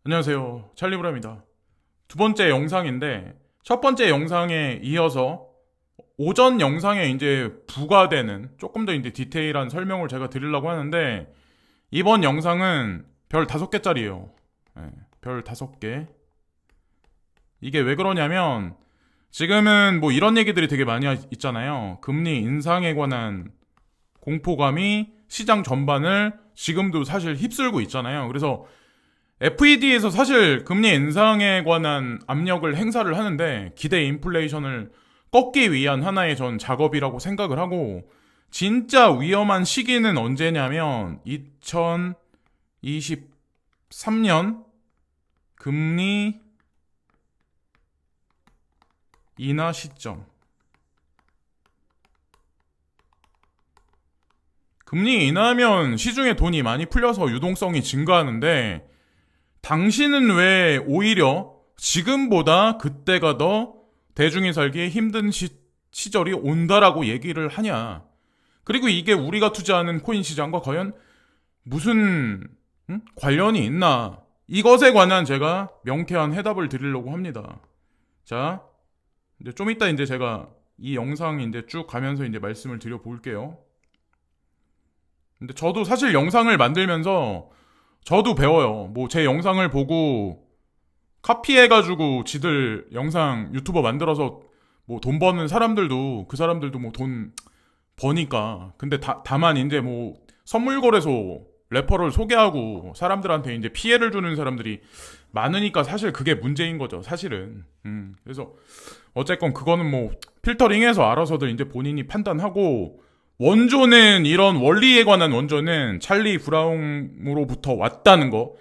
안녕하세요. 찰리브라입니다. 두 번째 영상인데, 첫 번째 영상에 이어서 오전 영상에 이제 부과되는 조금 더 이제 디테일한 설명을 제가 드리려고 하는데, 이번 영상은 별 5개짜리예요. 별 5개. 이게 왜 그러냐면, 지금은 뭐 이런 얘기들이 되게 많이 있잖아요. 금리 인상에 관한 공포감이 시장 전반을 지금도 사실 휩쓸고 있잖아요. 그래서 FED에서 사실 금리 인상에 관한 압력을 행사를 하는데 기대 인플레이션을 꺾기 위한 하나의 전 작업이라고 생각을 하고, 진짜 위험한 시기는 언제냐면 2023년 금리 인하 시점. 금리 인하면 시중에 돈이 많이 풀려서 유동성이 증가하는데, 당신은 왜 오히려 지금보다 그때가 더 대중이 살기에 힘든 시절이 온다라고 얘기를 하냐. 그리고 이게 우리가 투자하는 코인 시장과 과연 무슨 관련이 있나. 이것에 관한 제가 명쾌한 해답을 드리려고 합니다. 자, 이제 좀 이따 이제 제가 이 영상 이제 쭉 가면서 이제 말씀을 드려볼게요. 근데 저도 사실 영상을 만들면서 저도 배워요. 뭐 제 영상을 보고 카피해가지고 지들 영상 유튜버 만들어서 뭐 돈 버는 사람들도, 그 사람들도 뭐 돈 버니까. 근데 다만 이제 뭐 선물 거래소 래퍼를 소개하고 사람들한테 이제 피해를 주는 사람들이 많으니까 사실 그게 문제인 거죠, 사실은. 그래서 어쨌건 그거는 뭐 필터링해서 알아서들 이제 본인이 판단하고, 원조는 이런 원리에 관한 원조는 찰리 브라운으로부터 왔다는 거.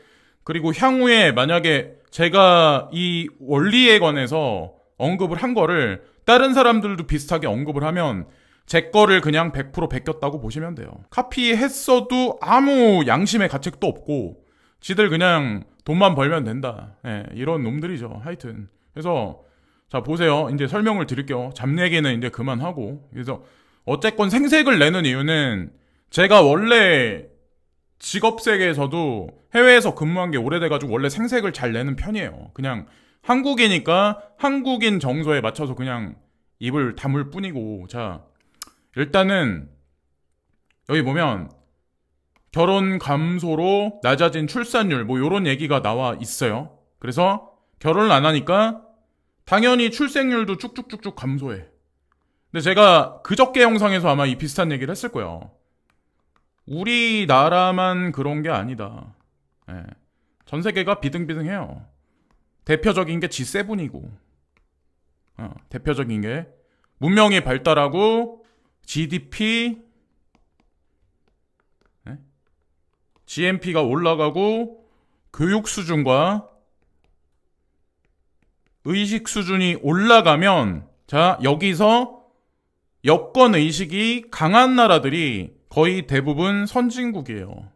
그리고 향후에 만약에 제가 이 원리에 관해서 언급을 한 거를 다른 사람들도 비슷하게 언급을 하면 제 거를 그냥 100% 베꼈다고 보시면 돼요. 카피했어도 아무 양심의 가책도 없고 지들 그냥 돈만 벌면 된다. 이런 놈들이죠. 하여튼. 그래서 자, 보세요. 이제 설명을 드릴게요. 잡내기는 이제 그만하고. 그래서 어쨌건 생색을 내는 이유는, 제가 원래 직업 세계에서도 해외에서 근무한 게 오래돼가지고 원래 생색을 잘 내는 편이에요. 그냥 한국이니까 한국인 정서에 맞춰서 그냥 입을 다물 뿐이고. 자, 일단은 여기 보면 결혼 감소로 낮아진 출산율 뭐 요런 얘기가 나와 있어요. 그래서 결혼을 안 하니까 당연히 출생률도 쭉쭉쭉쭉 감소해. 근데 제가 그저께 영상에서 아마 이 비슷한 얘기를 했을 거예요. 우리나라만 그런 게 아니다. 예. 전 세계가 비등비등해요. 대표적인 게 G7이고, 대표적인 게 문명이 발달하고 GDP, GNP가 올라가고 교육 수준과 의식 수준이 올라가면, 자, 여기서 여권 의식이 강한 나라들이 거의 대부분 선진국이에요.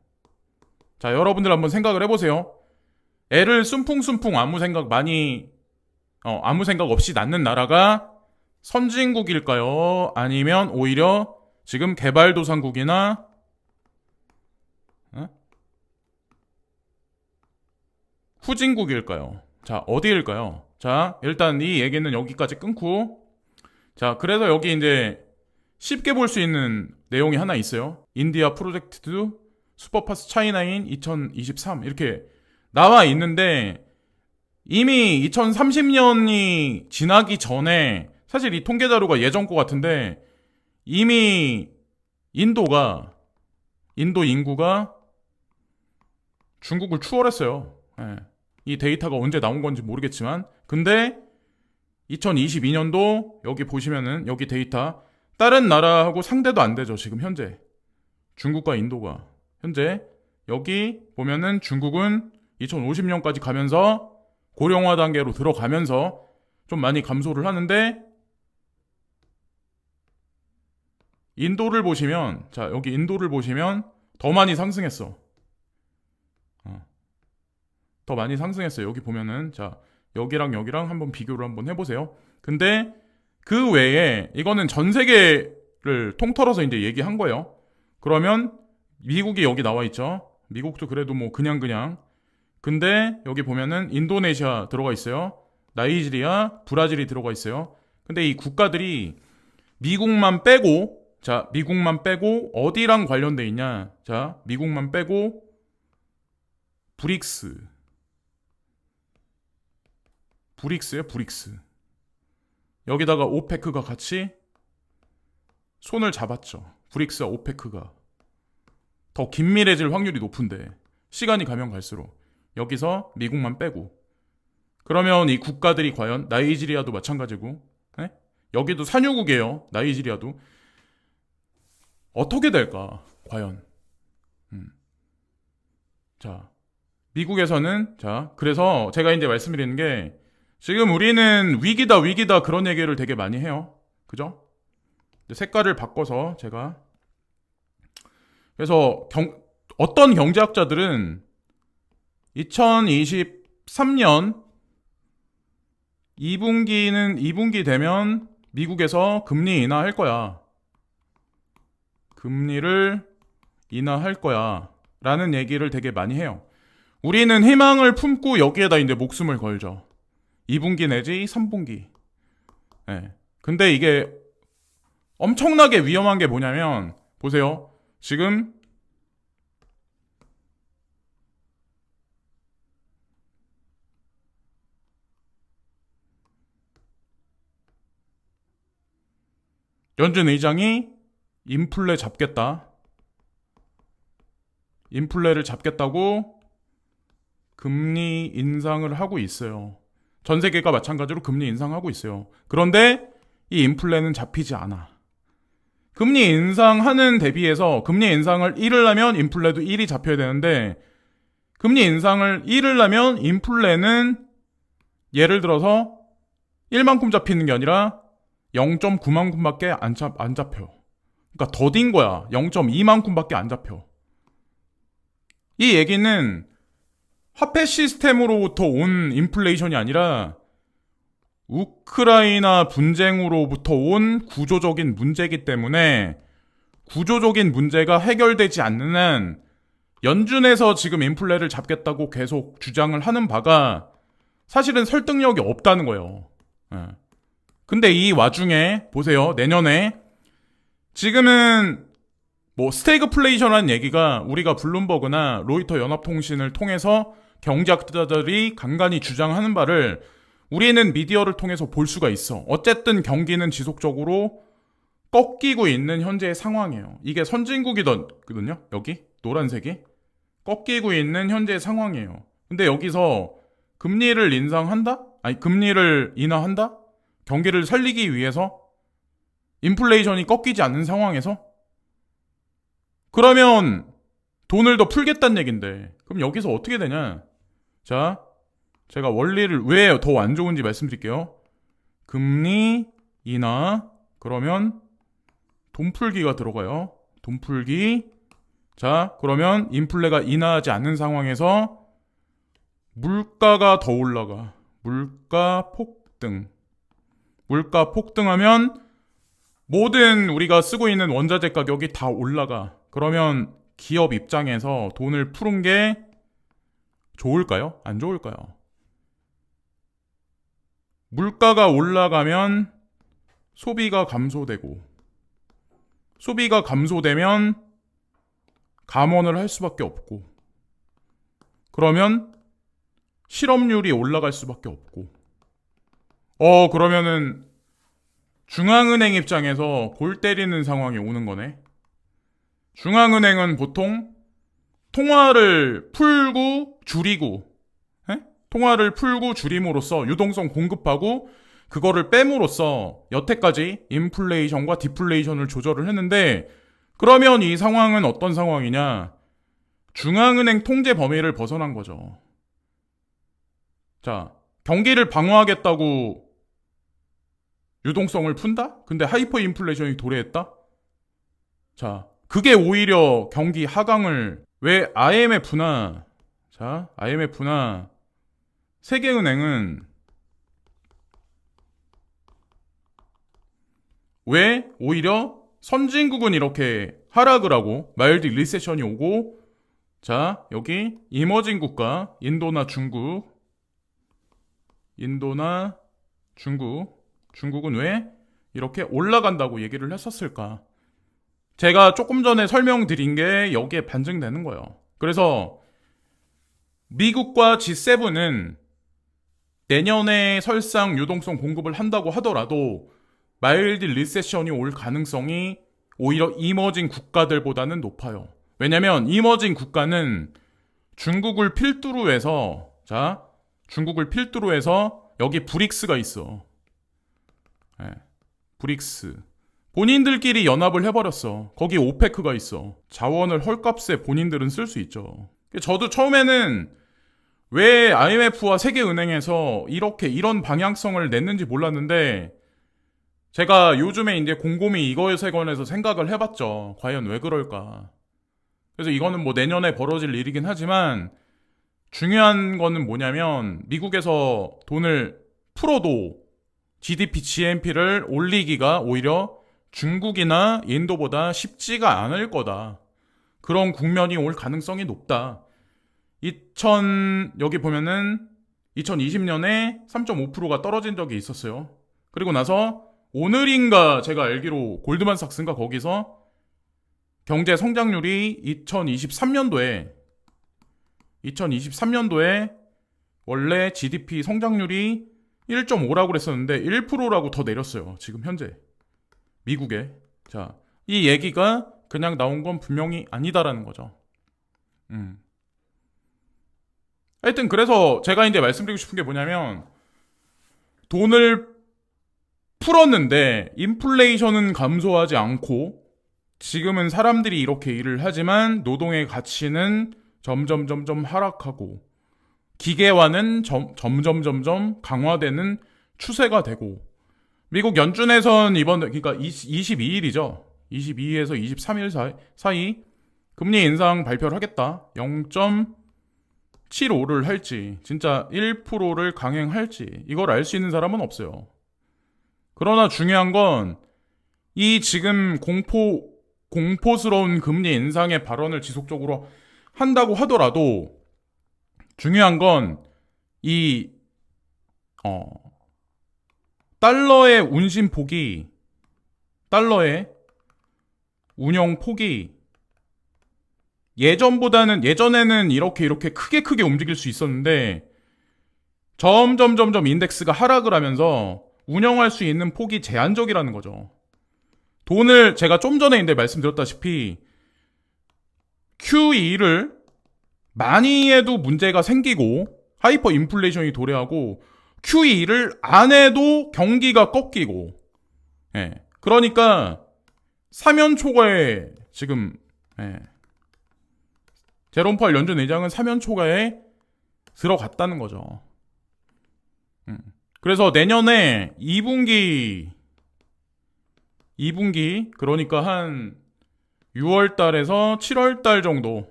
자, 여러분들 한번 생각을 해보세요. 애를 순풍순풍 아무 생각 없이 낳는 나라가 선진국일까요? 아니면 오히려 지금 개발도상국이나 후진국일까요? 자, 어디일까요? 자, 일단 이 얘기는 여기까지 끊고, 자, 그래서 여기 이제 쉽게 볼 수 있는 내용이 하나 있어요. 인디아 프로젝트 슈퍼파스 차이나인 2023 이렇게 나와 있는데, 이미 2030년이 지나기 전에 사실 이 통계 자료가 예전 거 같은데, 이미 인도 인구가 중국을 추월했어요. 이 데이터가 언제 나온 건지 모르겠지만, 근데 2022년도 여기 보시면은 여기 데이터 다른 나라하고 상대도 안 되죠. 지금 현재 중국과 인도가 현재 여기 보면은 중국은 2050년까지 가면서 고령화 단계로 들어가면서 좀 많이 감소를 하는데, 인도를 보시면, 자, 여기 인도를 보시면 더 많이 상승했어. 더 많이 상승했어요. 여기 보면은, 자, 여기랑 여기랑 한번 비교를 한번 해보세요. 근데 그 외에 이거는 전 세계를 통틀어서 이제 얘기한 거예요. 그러면 미국이 여기 나와 있죠. 미국도 그래도 뭐 그냥 근데 여기 보면은 인도네시아 들어가 있어요. 나이지리아, 브라질이 들어가 있어요. 근데 이 국가들이 미국만 빼고, 자, 미국만 빼고 어디랑 관련돼 있냐? 자, 미국만 빼고 브릭스. 브릭스요, 브릭스. 여기다가 오페크가 같이 손을 잡았죠. 브릭스와 오페크가. 더 긴밀해질 확률이 높은데 시간이 가면 갈수록 여기서 미국만 빼고 그러면 이 국가들이 과연 나이지리아도 마찬가지고 에? 여기도 산유국이에요. 나이지리아도 어떻게 될까 과연 자 미국에서는 자 그래서 제가 이제 말씀드리는 게 지금 우리는 위기다 그런 얘기를 되게 많이 해요. 그죠? 색깔을 바꿔서 제가 그래서 어떤 경제학자들은 2023년 2분기 되면 미국에서 금리 인하할 거야. 금리를 인하할 거야. 라는 얘기를 되게 많이 해요. 우리는 희망을 품고 여기에다 이제 목숨을 걸죠. 2분기 내지 3분기. 네. 근데 이게 엄청나게 위험한 게 뭐냐면 보세요. 지금 연준 의장이 인플레 잡겠다. 인플레를 잡겠다고 금리 인상을 하고 있어요. 전 세계가 마찬가지로 금리 인상하고 있어요. 그런데 이 인플레는 잡히지 않아. 금리 인상하는 대비해서 금리 인상을 1을 하면 인플레도 1이 잡혀야 되는데 금리 인상을 1을 하면 인플레는 예를 들어서 1만큼 잡히는 게 아니라 0.9만큼밖에 안 잡혀. 그러니까 더딘 거야. 0.2만큼밖에 안 잡혀. 이 얘기는 화폐 시스템으로부터 온 인플레이션이 아니라 우크라이나 분쟁으로부터 온 구조적인 문제이기 때문에 구조적인 문제가 해결되지 않는 한 연준에서 지금 인플레를 잡겠다고 계속 주장을 하는 바가 사실은 설득력이 없다는 거예요. 근데 이 와중에 보세요. 내년에 지금은 뭐 스태그플레이션이라는 얘기가 우리가 블룸버그나 로이터 연합통신을 통해서 경제학자들이 간간히 주장하는 바를 우리는 미디어를 통해서 볼 수가 있어. 어쨌든 경기는 지속적으로 꺾이고 있는 현재의 상황이에요. 이게 선진국이거든요. 여기 노란색이 꺾이고 있는 현재의 상황이에요. 근데 여기서 금리를 인상한다? 아니 금리를 인하한다? 경기를 살리기 위해서 인플레이션이 꺾이지 않는 상황에서 그러면 돈을 더 풀겠다는 얘긴데 그럼 여기서 어떻게 되냐? 자, 제가 원리를 왜 더 안 좋은지 말씀드릴게요. 금리 인하 그러면 돈 풀기가 들어가요. 돈 풀기. 자, 그러면 인플레가 인하하지 않는 상황에서 물가가 더 올라가. 물가 폭등. 물가 폭등하면 모든 우리가 쓰고 있는 원자재 가격이 다 올라가. 그러면 기업 입장에서 돈을 푸는 게 좋을까요? 안 좋을까요? 물가가 올라가면 소비가 감소되고 소비가 감소되면 감원을 할 수밖에 없고 그러면 실업률이 올라갈 수밖에 없고 그러면은 중앙은행 입장에서 골 때리는 상황이 오는 거네. 중앙은행은 보통 통화를 풀고 줄이고 통화를 풀고 줄임으로써 유동성 공급하고 그거를 뺨으로써 여태까지 인플레이션과 디플레이션을 조절을 했는데 그러면 이 상황은 어떤 상황이냐? 중앙은행 통제 범위를 벗어난 거죠. 자, 경기를 방어하겠다고 유동성을 푼다? 근데 하이퍼 인플레이션이 도래했다? 자, 그게 오히려 경기 하강을 왜 IMF나 세계은행은 왜 오히려 선진국은 이렇게 하락을 하고 마일드 리세션이 오고 자, 여기 이머징 국가, 인도나 중국. 중국은 왜 이렇게 올라간다고 얘기를 했었을까? 제가 조금 전에 설명드린 게 여기에 반증되는 거예요. 그래서 미국과 G7은 내년에 설상 유동성 공급을 한다고 하더라도 마일드 리세션이 올 가능성이 오히려 이머징 국가들보다는 높아요. 왜냐면 이머징 국가는 중국을 필두로 해서 여기 브릭스가 있어. 네, 브릭스. 본인들끼리 연합을 해버렸어. 거기 오페크가 있어. 자원을 헐값에 본인들은 쓸 수 있죠. 저도 처음에는 왜 IMF와 세계은행에서 이런 방향성을 냈는지 몰랐는데, 제가 요즘에 이제 곰곰이 이거에 관해서 생각을 해봤죠. 과연 왜 그럴까. 그래서 이거는 뭐 내년에 벌어질 일이긴 하지만, 중요한 거는 뭐냐면 미국에서 돈을 풀어도 GDP, GNP를 올리기가 오히려 중국이나 인도보다 쉽지가 않을 거다. 그런 국면이 올 가능성이 높다. 여기 보면은 2020년에 3.5%가 떨어진 적이 있었어요. 그리고 나서 오늘인가 제가 알기로 골드만삭스인가 거기서 경제 성장률이 2023년도에 원래 GDP 성장률이 1.5라고 그랬었는데 1%라고 더 내렸어요. 지금 현재 미국에. 자, 이 얘기가 그냥 나온 건 분명히 아니다라는 거죠. 하여튼 그래서 제가 이제 말씀드리고 싶은 게 뭐냐면, 돈을 풀었는데 인플레이션은 감소하지 않고 지금은 사람들이 이렇게 일을 하지만 노동의 가치는 점점 하락하고 기계화는 점점 강화되는 추세가 되고, 미국 연준에선 그러니까 22일이죠. 22일에서 23일 사이 금리 인상 발표를 하겠다. 0.75를 할지, 진짜 1%를 강행할지, 이걸 알 수 있는 사람은 없어요. 그러나 중요한 건 이 지금 공포스러운 금리 인상의 발언을 지속적으로 한다고 하더라도 중요한 건 이 달러의 운영 폭이 예전에는 이렇게 크게 움직일 수 있었는데 점점 인덱스가 하락을 하면서 운영할 수 있는 폭이 제한적이라는 거죠. 돈을 제가 좀 전에 말씀드렸다시피 QE를 많이 해도 문제가 생기고 하이퍼 인플레이션이 도래하고, QE를 안 해도 경기가 꺾이고, 그러니까 사면초가에 지금 제롬 파월 연준 의장은 사면초가에 들어갔다는 거죠. 그래서 내년에 2분기 그러니까 한 6월 달에서 7월 달 정도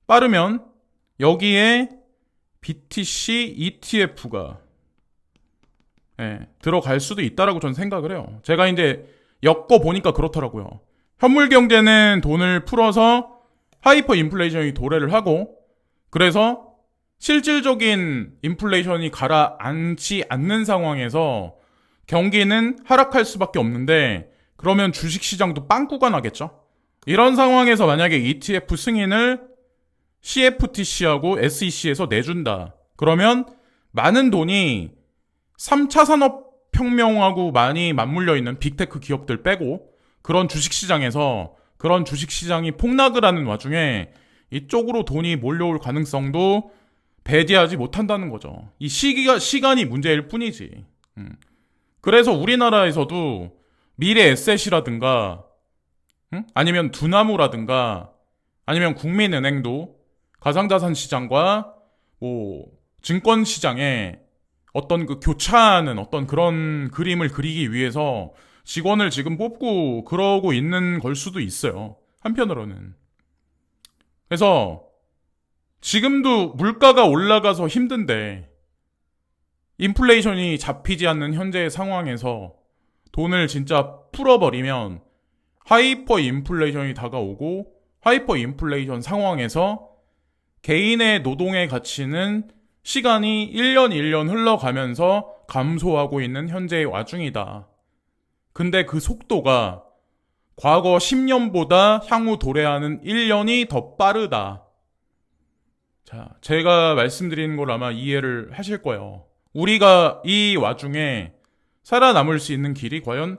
빠르면 여기에 BTC ETF가 들어갈 수도 있다라고 저는 생각을 해요. 제가 이제 엮어 보니까 그렇더라고요. 현물 경제는 돈을 풀어서 하이퍼 인플레이션이 도래를 하고, 그래서 실질적인 인플레이션이 가라앉지 않는 상황에서 경기는 하락할 수밖에 없는데, 그러면 주식시장도 빵꾸가 나겠죠. 이런 상황에서 만약에 ETF 승인을 CFTC하고 SEC에서 내준다. 그러면 많은 돈이 3차 산업혁명하고 많이 맞물려 있는 빅테크 기업들 빼고 그런 주식시장이 폭락을 하는 와중에 이쪽으로 돈이 몰려올 가능성도 배제하지 못한다는 거죠. 이 시간이 문제일 뿐이지. 그래서 우리나라에서도 미래 에셋이라든가, 아니면 두나무라든가, 아니면 국민은행도 가상자산 시장과 증권 시장에 어떤 교차하는 어떤 그런 그림을 그리기 위해서 직원을 지금 뽑고 그러고 있는 걸 수도 있어요. 한편으로는. 그래서 지금도 물가가 올라가서 힘든데 인플레이션이 잡히지 않는 현재의 상황에서 돈을 진짜 풀어버리면 하이퍼 인플레이션이 다가오고 하이퍼 인플레이션 상황에서 개인의 노동의 가치는 시간이 1년 1년 흘러가면서 감소하고 있는 현재의 와중이다. 근데 그 속도가 과거 10년보다 향후 도래하는 1년이 더 빠르다. 자, 제가 말씀드리는 걸 아마 이해를 하실 거예요. 우리가 이 와중에 살아남을 수 있는 길이 과연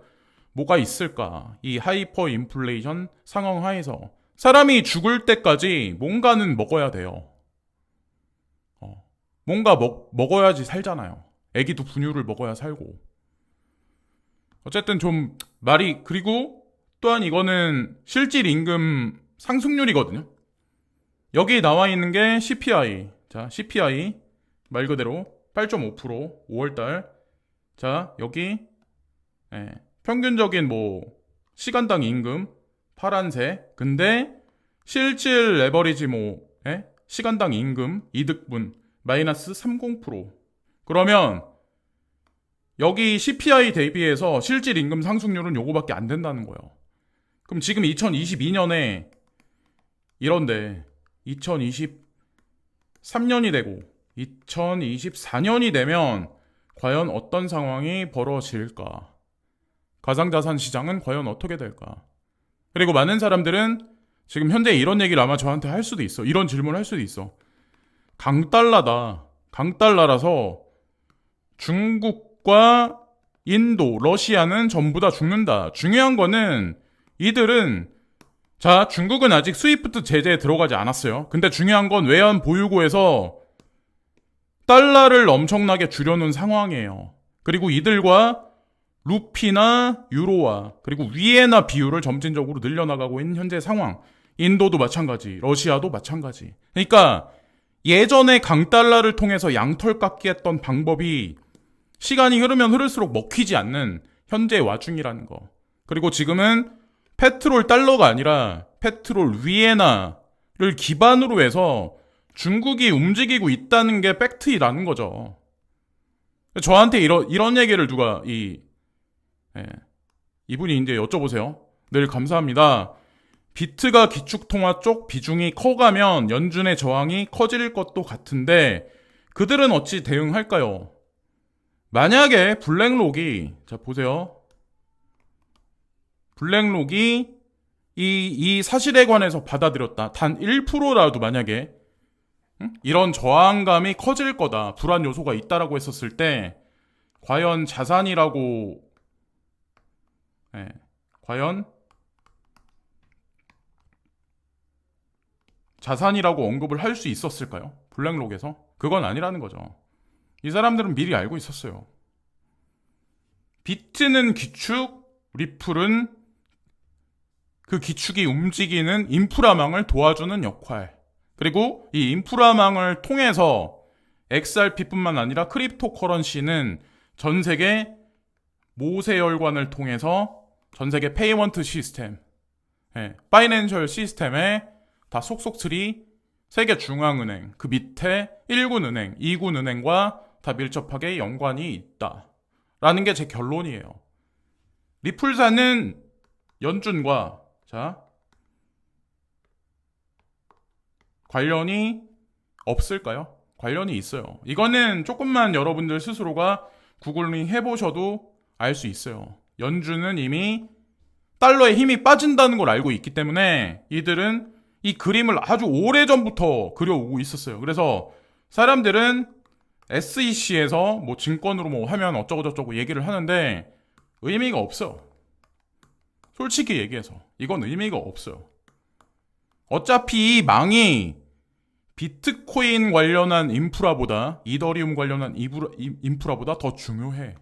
뭐가 있을까? 이 하이퍼 인플레이션 상황 하에서 사람이 죽을 때까지 뭔가는 먹어야 돼요. 뭔가 먹어야지 살잖아요. 애기도 분유를 먹어야 살고. 어쨌든 좀 말이, 그리고 또한 이거는 실질 임금 상승률이거든요. 여기 나와 있는 게 CPI. 자, CPI 말 그대로 8.5% 5월달. 자, 여기 평균적인 뭐 시간당 임금 파란색. 근데 실질 레버리지 뭐 시간당 임금 이득분 마이너스 30%. 그러면 여기 CPI 대비해서 실질 임금 상승률은 요거밖에 안 된다는 거예요. 그럼 지금 2022년에 이런데 2023년이 되고 2024년이 되면 과연 어떤 상황이 벌어질까? 가상자산 시장은 과연 어떻게 될까? 그리고 많은 사람들은 지금 현재 이런 얘기를 아마 저한테 할 수도 있어. 이런 질문을 할 수도 있어. 강달러다. 강달러라서 중국과 인도, 러시아는 전부 다 죽는다. 중요한 거는 이들은, 자, 중국은 아직 스위프트 제재에 들어가지 않았어요. 근데 중요한 건 외환 보유고에서 달러를 엄청나게 줄여놓은 상황이에요. 그리고 이들과 루피나 유로화, 그리고 위에나 비율을 점진적으로 늘려나가고 있는 현재 상황. 인도도 마찬가지, 러시아도 마찬가지. 그러니까 예전에 강달러를 통해서 양털 깎기 했던 방법이 시간이 흐르면 흐를수록 먹히지 않는 현재 와중이라는 거. 그리고 지금은 페트롤 달러가 아니라 페트롤 위에나를 기반으로 해서 중국이 움직이고 있다는 게 팩트라는 거죠. 저한테 이런 얘기를 누가 이분이 이제 여쭤보세요. 늘 감사합니다. 비트가 기축통화 쪽 비중이 커가면 연준의 저항이 커질 것도 같은데 그들은 어찌 대응할까요? 만약에 블랙록이, 자 보세요. 블랙록이 이 사실에 관해서 받아들였다. 단 1%라도 만약에 이런 저항감이 커질 거다. 불안 요소가 있다라고 했었을 때 과연 자산이라고 과연 자산이라고 언급을 할 수 있었을까요? 블랙록에서? 그건 아니라는 거죠. 이 사람들은 미리 알고 있었어요. 비트는 기축, 리플은 그 기축이 움직이는 인프라망을 도와주는 역할. 그리고 이 인프라망을 통해서 XRP뿐만 아니라 크립토 커런시는 전 세계 모세혈관을 통해서 전 세계 페이먼트 시스템, 파이낸셜 시스템에 다 속속들이 세계 중앙은행, 그 밑에 1군 은행, 2군 은행과 다 밀접하게 연관이 있다. 라는 게 제 결론이에요. 리플사는 연준과 관련이 없을까요? 관련이 있어요. 이거는 조금만 여러분들 스스로가 구글링 해보셔도 알 수 있어요. 연준은 이미 달러에 힘이 빠진다는 걸 알고 있기 때문에 이들은 이 그림을 아주 오래전부터 그려오고 있었어요. 그래서 사람들은 SEC에서 뭐 증권으로 뭐 하면 어쩌고저쩌고 얘기를 하는데 의미가 없어요. 솔직히 얘기해서 이건 의미가 없어요. 어차피 이 망이 비트코인 관련한 인프라보다, 이더리움 관련한 인프라보다 더 중요해.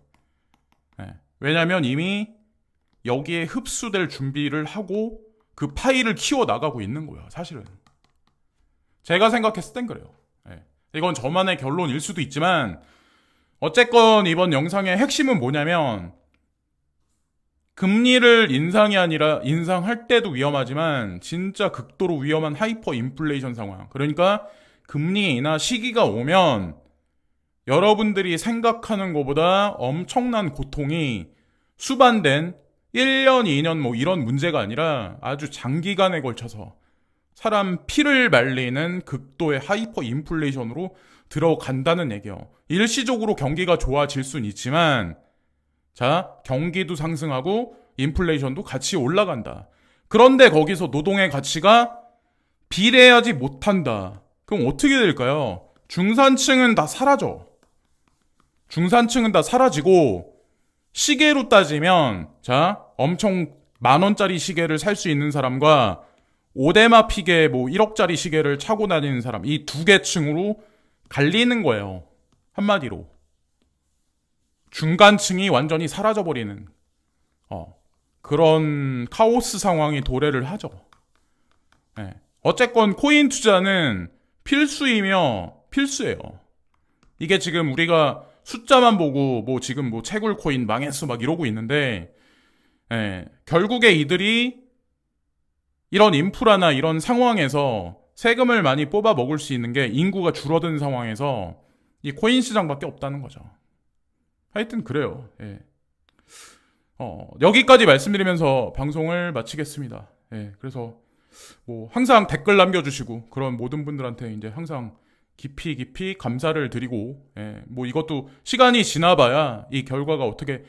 왜냐면 이미 여기에 흡수될 준비를 하고 그 파일을 키워나가고 있는 거야, 사실은. 제가 생각했을 땐 그래요. 이건 저만의 결론일 수도 있지만 어쨌건 이번 영상의 핵심은 뭐냐면 금리를 인상이 아니라 인상할 때도 위험하지만 진짜 극도로 위험한 하이퍼 인플레이션 상황. 그러니까 금리 인하 시기가 오면 여러분들이 생각하는 것보다 엄청난 고통이 수반된 1년, 2년 뭐 이런 문제가 아니라 아주 장기간에 걸쳐서 사람 피를 말리는 극도의 하이퍼 인플레이션으로 들어간다는 얘기예요. 일시적으로 경기가 좋아질 수는 있지만 자, 경기도 상승하고 인플레이션도 같이 올라간다. 그런데 거기서 노동의 가치가 비례하지 못한다. 그럼 어떻게 될까요? 중산층은 다 사라져. 중산층은 다 사라지고 시계로 따지면 자, 엄청 10,000원짜리 시계를 살 수 있는 사람과 오데마 피게 뭐 1억짜리 시계를 차고 다니는 사람, 이 두 계층으로 갈리는 거예요. 한마디로. 중간층이 완전히 사라져버리는 그런 카오스 상황이 도래를 하죠. 네. 어쨌건 코인 투자는 필수이며 필수예요. 이게 지금 우리가 숫자만 보고 뭐 지금 뭐 채굴 코인 망했어 막 이러고 있는데 결국에 이들이 이런 인프라나 이런 상황에서 세금을 많이 뽑아 먹을 수 있는 게 인구가 줄어든 상황에서 이 코인 시장밖에 없다는 거죠. 하여튼 그래요. 예. 여기까지 말씀드리면서 방송을 마치겠습니다. 예. 그래서 뭐 항상 댓글 남겨주시고 그런 모든 분들한테 이제 항상 깊이 감사를 드리고 뭐 이것도 시간이 지나봐야 이 결과가 어떻게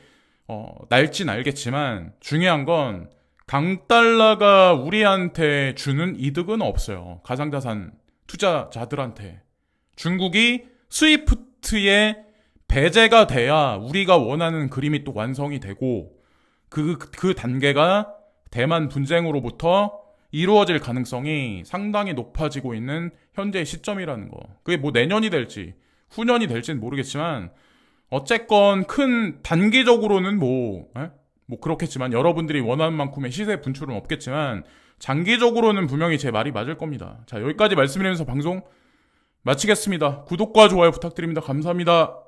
날진 알겠지만 중요한 건 강달러가 우리한테 주는 이득은 없어요. 가상자산 투자자들한테. 중국이 스위프트에 배제가 돼야 우리가 원하는 그림이 또 완성이 되고 그 단계가 대만 분쟁으로부터 이루어질 가능성이 상당히 높아지고 있는 현재 시점이라는 거. 그게 뭐 내년이 될지 후년이 될지는 모르겠지만 어쨌건 큰 단기적으로는 뭐 그렇겠지만 여러분들이 원하는 만큼의 시세 분출은 없겠지만 장기적으로는 분명히 제 말이 맞을 겁니다. 자, 여기까지 말씀드리면서 방송 마치겠습니다. 구독과 좋아요 부탁드립니다. 감사합니다.